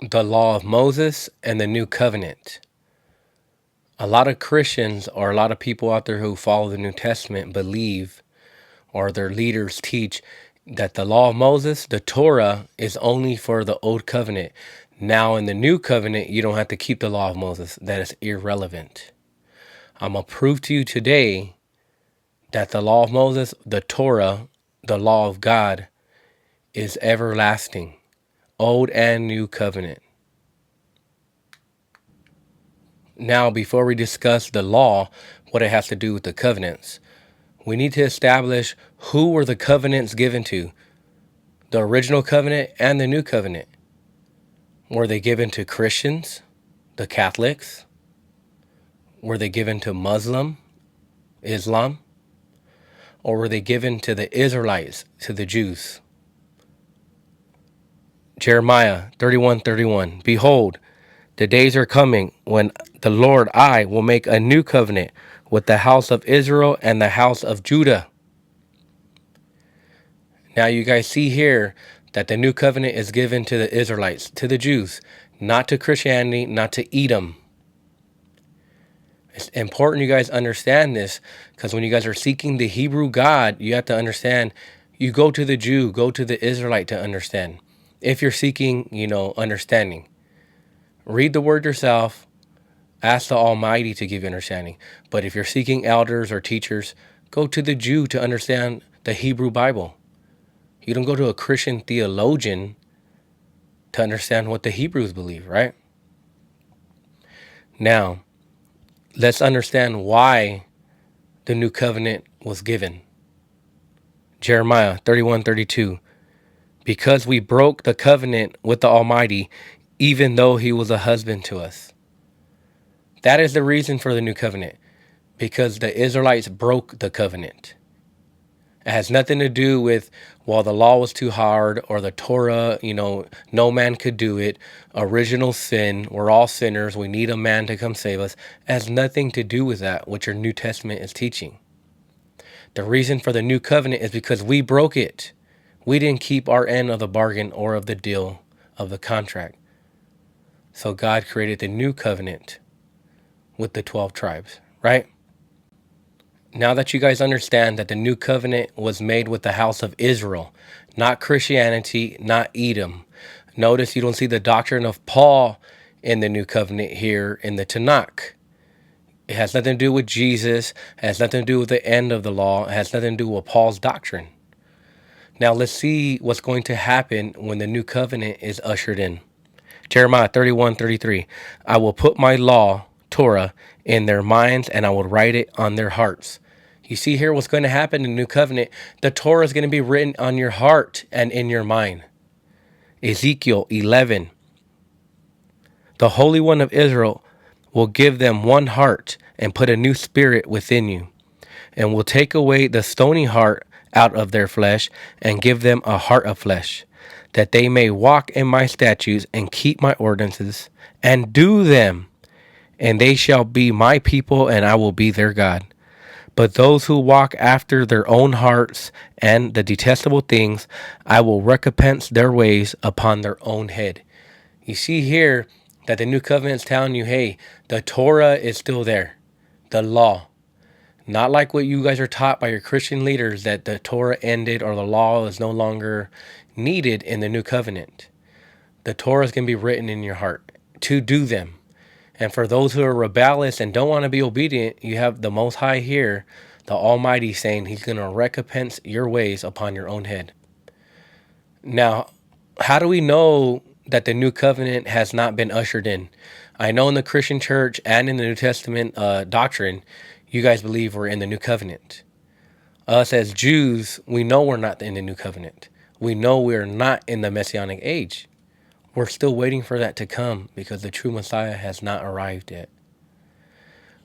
the law of Moses and the new covenant. A lot of Christians or a lot of people out there who follow the New Testament believe, or their leaders teach, that the law of Moses, the Torah, is only for the old covenant. Now in the new covenant, you don't have to keep the law of Moses. That is irrelevant. I'm going to prove to you today that the law of Moses, the Torah, the law of God, is everlasting, old and new covenant. Now, before we discuss the law, what it has to do with the covenants, we need to establish who were the covenants given to, the original covenant and the new covenant. Were they given to Christians, the Catholics? Were they given to Islam? Or were they given to the Israelites, to the Jews? Jeremiah 31:31. Behold, the days are coming when the Lord I will make a new covenant with the house of Israel and the house of Judah. Now you guys see here that the new covenant is given to the Israelites, to the Jews, not to Christianity, not to Edom. It's important you guys understand this, because when you guys are seeking the Hebrew God, you have to understand, you go to the Jew, go to the Israelite to understand. If you're seeking, understanding. Read the word yourself. Ask the Almighty to give you understanding. But if you're seeking elders or teachers, go to the Jew to understand the Hebrew Bible. You don't go to a Christian theologian to understand what the Hebrews believe, right? Now, let's understand why the new covenant was given. Jeremiah 31:32. Because we broke the covenant with the Almighty, even though he was a husband to us. That is the reason for the new covenant, because the Israelites broke the covenant. It has nothing to do with, well, the law was too hard, or the Torah, no man could do it. Original sin. We're all sinners. We need a man to come save us. It has nothing to do with that, what your New Testament is teaching. The reason for the new covenant is because we broke it. We didn't keep our end of the bargain or of the deal of the contract. So God created the new covenant with the 12 tribes, right? Now that you guys understand that the new covenant was made with the house of Israel, not Christianity, not Edom. Notice you don't see the doctrine of Paul in the new covenant here in the Tanakh. It has nothing to do with Jesus. It has nothing to do with the end of the law. It has nothing to do with Paul's doctrine. Now let's see what's going to happen when the new covenant is ushered in. Jeremiah 31:33. I will put my law, Torah, in their minds, and I will write it on their hearts. You see here what's going to happen in the new covenant. The Torah is going to be written on your heart and in your mind. Ezekiel 11. The Holy One of Israel will give them one heart and put a new spirit within you, and will take away the stony heart out of their flesh and give them a heart of flesh, that they may walk in my statutes and keep my ordinances and do them, and they shall be my people and I will be their God. But those who walk after their own hearts and the detestable things, I will recompense their ways upon their own head. You see here that the new covenant is telling you, hey, the Torah is still there, the law. Not like what you guys are taught by your Christian leaders, that the Torah ended or the law is no longer needed in the new covenant. The Torah is going to be written in your heart to do them. And for those who are rebellious and don't want to be obedient, you have the Most High here, the Almighty, saying he's going to recompense your ways upon your own head. Now, how do we know that the new covenant has not been ushered in? I know in the Christian church and in the New Testament doctrine, you guys believe we're in the new covenant. Us as Jews, we know we're not in the new covenant. We know we're not in the Messianic age. We're still waiting for that to come because the true Messiah has not arrived yet.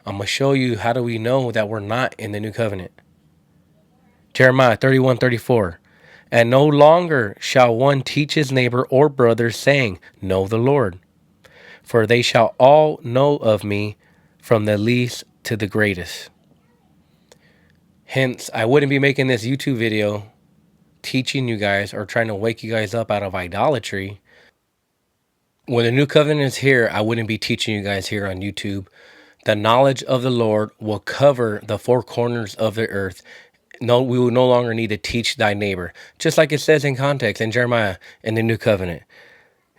I'm going to show you how do we know that we're not in the new covenant. Jeremiah 31:34. And no longer shall one teach his neighbor or brother, saying, Know the Lord. For they shall all know of me, from the least to the greatest. Hence, I wouldn't be making this YouTube video teaching you guys or trying to wake you guys up out of idolatry. When the new covenant is here, I wouldn't be teaching you guys here on YouTube. The knowledge of the Lord will cover the four corners of the earth. No, we will no longer need to teach thy neighbor. Just like it says in context in Jeremiah in the new covenant.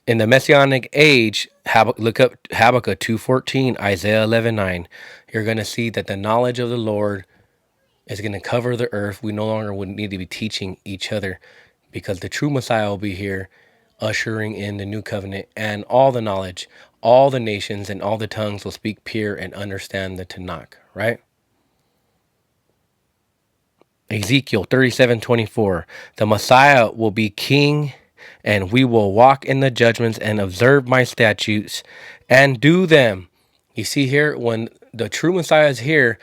In the Messianic age, look up Habakkuk 2:14, Isaiah 11:9. You're going to see that the knowledge of the Lord is going to cover the earth. We no longer would need to be teaching each other because the true Messiah will be here, ushering in the new covenant and all the knowledge. All the nations and all the tongues will speak pure and understand the Tanakh, right? Ezekiel 37:24. The Messiah will be king, and we will walk in the judgments and observe my statutes and do them. You see here, when the true Messiah is here,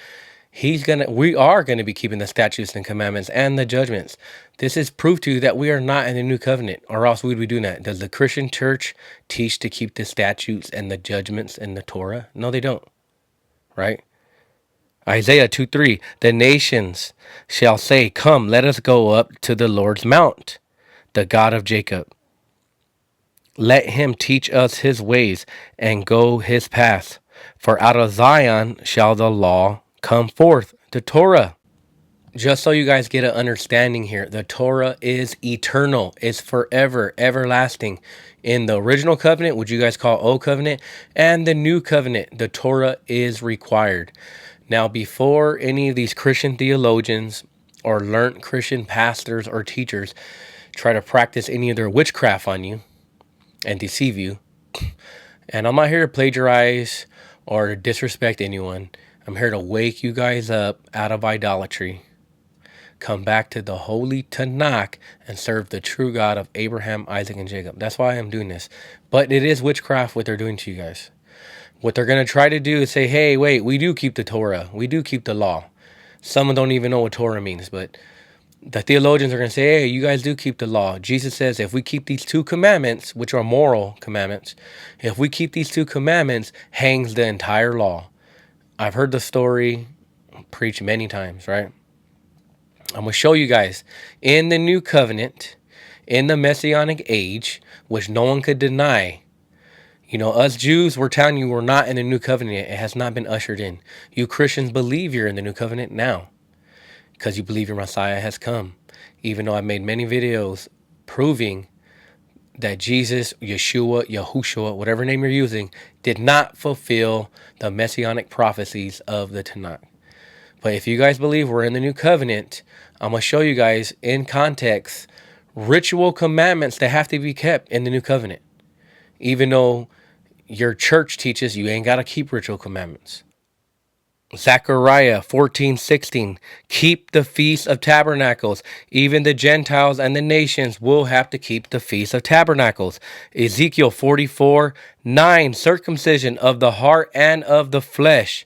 we are gonna be keeping the statutes and commandments and the judgments. This is proof to you that we are not in the new covenant, or else we would be doing that. Does the Christian church teach to keep the statutes and the judgments and the Torah? No, they don't. Right? Isaiah 2:3. The nations shall say, come, let us go up to the Lord's mount, the God of Jacob. Let him teach us his ways and go his paths. For out of Zion shall the law come forth, the Torah. Just so you guys get an understanding here, the Torah is eternal. It's forever, everlasting. In the original covenant, which you guys call Old Covenant, and the New Covenant, the Torah is required. Now, before any of these Christian theologians or learned Christian pastors or teachers try to practice any of their witchcraft on you and deceive you, and I'm not here to plagiarize or disrespect anyone. I'm here to wake you guys up out of idolatry. Come back to the holy Tanakh and serve the true God of Abraham, Isaac, and Jacob. That's why I'm doing this. But it is witchcraft what they're doing to you guys. What they're going to try to do is say, hey, wait, we do keep the Torah. We do keep the law. Some don't even know what Torah means, but the theologians are going to say, hey, you guys do keep the law. Jesus says if we keep these two commandments, which are moral commandments, if we keep these two commandments, hangs the entire law. I've heard the story preached many times, right? I'm going to show you guys in the new covenant, in the Messianic age, which no one could deny. You know, us Jews, we're telling you we're not in the new covenant yet. It has not been ushered in. You Christians believe you're in the new covenant now because you believe your Messiah has come. Even though I've made many videos proving that Jesus, Yeshua, Yahushua, whatever name you're using, did not fulfill the Messianic prophecies of the Tanakh. But if you guys believe we're in the new covenant, I'm going to show you guys in context ritual commandments that have to be kept in the new covenant. Even though your church teaches you ain't got to keep ritual commandments. Zechariah 14:16. Keep the Feast of Tabernacles. Even the Gentiles and the nations will have to keep the Feast of Tabernacles. Ezekiel 44:9. Circumcision of the heart and of the flesh.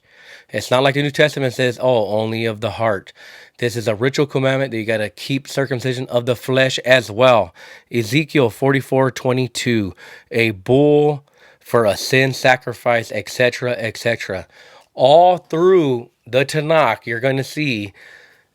It's not like the New Testament says, oh, only of the heart. This is a ritual commandment that you got to keep circumcision of the flesh as well. Ezekiel 44:22. A bull for a sin sacrifice, etc., etc. All through the Tanakh, you're going to see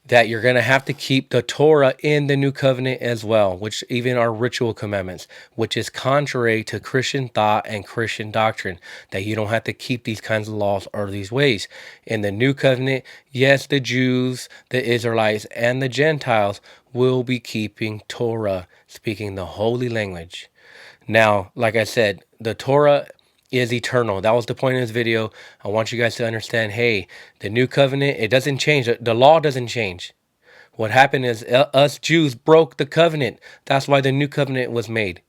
that you're going to have to keep the Torah in the new covenant as well, which even are ritual commandments, which is contrary to Christian thought and Christian doctrine, that you don't have to keep these kinds of laws or these ways. In the new covenant, yes, the Jews, the Israelites, and the Gentiles will be keeping Torah, speaking the holy language. Now, like I said, the Torah is eternal. That was the point of this video. I want you guys to understand, hey, the new covenant, it doesn't change. The law doesn't change. What happened is us Jews broke the covenant. That's why the new covenant was made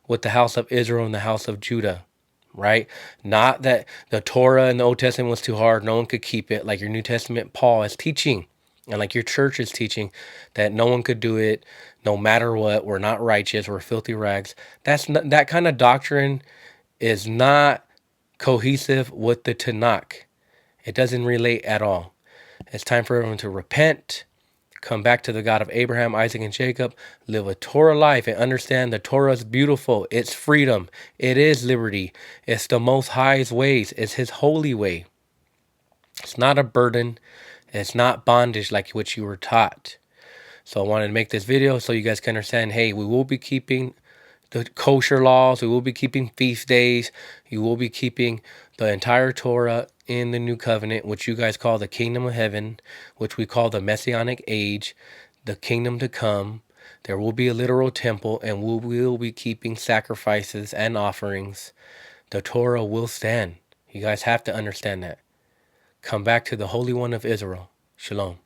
with the house of Israel and the house of Judah, right? Not that the Torah in the Old Testament was too hard. No one could keep it, like your New Testament Paul is teaching, and like your church is teaching, that no one could do it no matter what. We're not righteous. We're filthy rags. That kind of doctrine is not cohesive with the Tanakh. It doesn't relate at all. It's time for everyone to repent, come back to the God of Abraham, Isaac, and Jacob, live a Torah life, and understand the Torah is beautiful. It's freedom. It is liberty. It's the Most High's ways. It's his holy way. It's not a burden. It's not bondage like what you were taught. So I wanted to make this video so you guys can understand, hey, we will be keeping the kosher laws. We will be keeping feast days. You will be keeping the entire Torah in the new covenant, which you guys call the kingdom of heaven, which we call the messianic age, the kingdom to come. There will be a literal temple, and we will be keeping sacrifices and offerings. The Torah will stand. You guys have to understand that. Come back to the Holy One of Israel. Shalom.